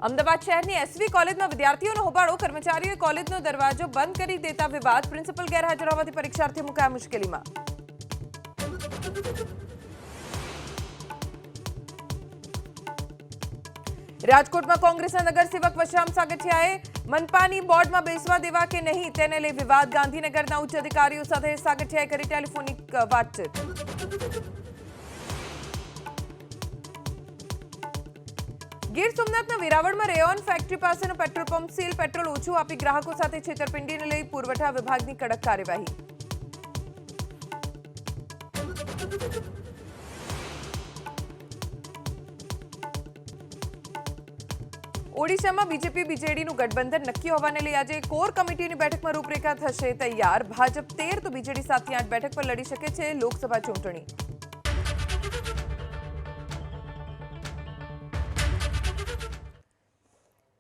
અમદાવાદ શહેરની એસવી કોલેજમાં વિદ્યાર્થીઓનો હોબાળો, કર્મચારીઓએ કોલેજનો દરવાજો બંધ કરી દેતા વિવાદ, પ્રિન્સિપલ ગેરહાજર હોવાથી પરીક્ષાર્થીઓ મુકાયા મુશ્કેલીમાં। રાજકોટમાં કોંગ્રેસના નગરસેવક વશરામ સાગઠિયાએ મનપાની બોર્ડમાં બેસવા દેવા કે નહીં તેને લઈ વિવાદ, ગાંધીનગરના ઉચ્ચ અધિકારીઓ સાથે સાગઠિયાએ કરી ટેલિફોનિક વાતચીત। ગીર સોમનાથના વેરાવળમાં રેયોન ફેક્ટરી પાસેનો પેટ્રોલ પંપ સીલ, પેટ્રોલ ઓછું આપી ગ્રાહકો સાથે છેતરપિંડીને લઈ પુરવઠા વિભાગની કડક કાર્યવાહી। ઓડિશામાં બીજેપી બીજેડીનું ગઠબંધન નક્કી હોવાને લઈ આજે કોર કમિટીની બેઠકમાં રૂપરેખા થશે તૈયાર। ભાજપ 13 તો બીજેડી 7 થી 8 બેઠક પર લડી શકે છે લોકસભા ચૂંટણી।